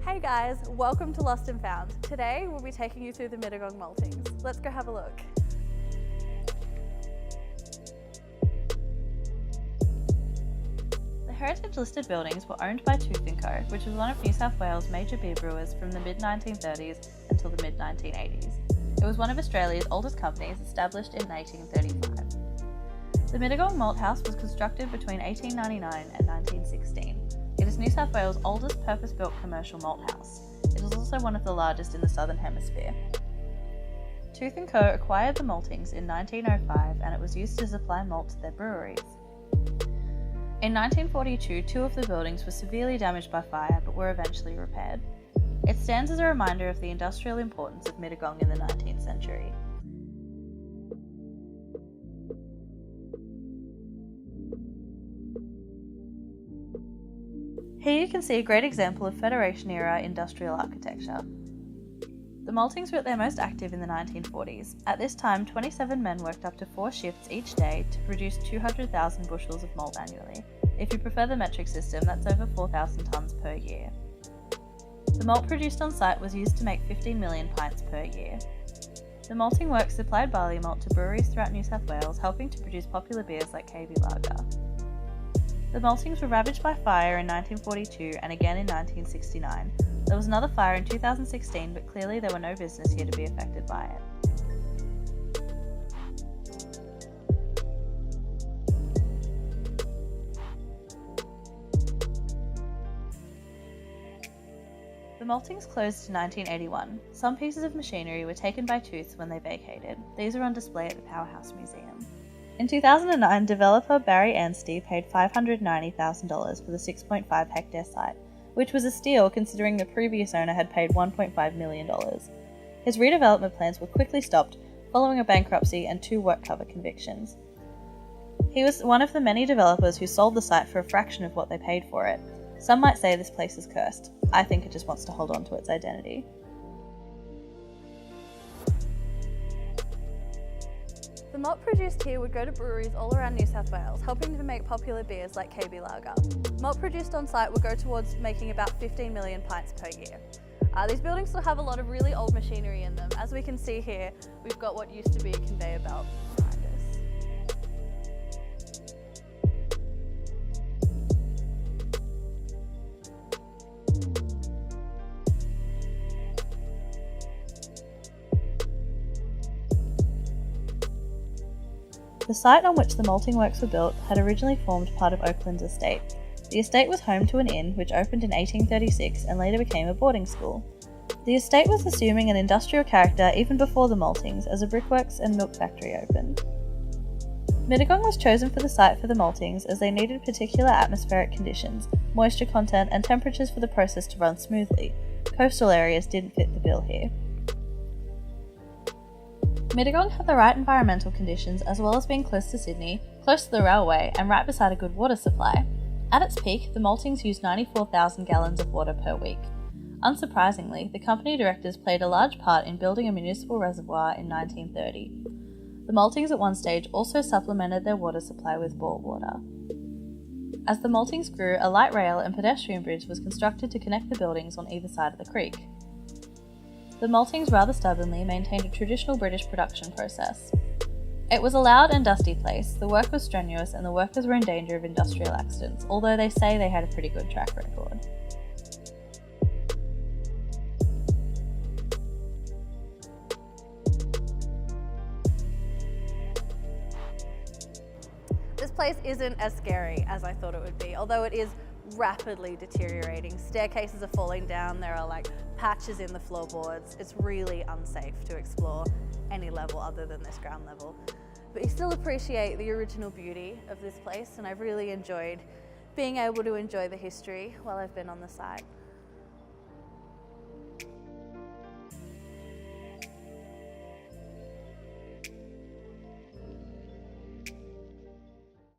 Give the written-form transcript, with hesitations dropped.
Hey guys, welcome to Lost and Found. Today we'll be taking you through the Mittagong Maltings. Let's go have a look. The heritage listed buildings were owned by Tooth & Co, which was one of New South Wales' major beer brewers from the mid-1930s until the mid-1980s. It was one of Australia's oldest companies, established in 1835. The Mittagong Malt House was constructed between 1899 and 1916. It is New South Wales' oldest purpose-built commercial malt house. It is also one of the largest in the Southern Hemisphere. Tooth & Co acquired the Maltings in 1905 and it was used to supply malt to their breweries. In 1942, two of the buildings were severely damaged by fire but were eventually repaired. It stands as a reminder of the industrial importance of Mittagong in the 19th century. Here you can see a great example of Federation-era industrial architecture. The Maltings were at their most active in the 1940s. At this time, 27 men worked up to 4 shifts each day to produce 200,000 bushels of malt annually. If you prefer the metric system, that's over 4,000 tonnes per year. The malt produced on site was used to make 15 million pints per year. The malting works supplied barley malt to breweries throughout New South Wales, helping to produce popular beers like KB Lager. The maltings were ravaged by fire in 1942 and again in 1969. There was another fire in 2016, but clearly there were no business here to be affected by it. The maltings closed in 1981. Some pieces of machinery were taken by Tooths when they vacated. These are on display at the Powerhouse Museum. In 2009, developer Barry Anstey paid $590,000 for the 6.5 hectare site, which was a steal considering the previous owner had paid $1.5 million. His redevelopment plans were quickly stopped following a bankruptcy and 2 work cover convictions. He was one of the many developers who sold the site for a fraction of what they paid for it. Some might say this place is cursed. I think it just wants to hold on to its identity. The malt produced here would go to breweries all around New South Wales, helping to make popular beers like KB Lager. Malt produced on site would go towards making about 15 million pints per year. These buildings still have a lot of really old machinery in them. As we can see here, we've got what used to be a conveyor belt behind us. The site on which the malting works were built had originally formed part of Oakland's estate. The estate was home to an inn which opened in 1836 and later became a boarding school. The estate was assuming an industrial character even before the maltings, as a brickworks and milk factory opened. Mittagong was chosen for the site for the maltings as they needed particular atmospheric conditions, moisture content and temperatures for the process to run smoothly. Coastal areas didn't fit the bill here. Mittagong had the right environmental conditions as well as being close to Sydney, close to the railway and right beside a good water supply. At its peak, the maltings used 94,000 gallons of water per week. Unsurprisingly, the company directors played a large part in building a municipal reservoir in 1930. The maltings at one stage also supplemented their water supply with bore water. As the maltings grew, a light rail and pedestrian bridge was constructed to connect the buildings on either side of the creek. The maltings rather stubbornly maintained a traditional British production process. It was a loud and dusty place, the work was strenuous and the workers were in danger of industrial accidents, although they say they had a pretty good track record. place isn't as scary as I thought it would be, although it is rapidly deteriorating. Staircases are falling down, there are like patches in the floorboards. It's really unsafe to explore any level other than this ground level. But you still appreciate the original beauty of this place, and I've really enjoyed being able to enjoy the history while I've been on the site.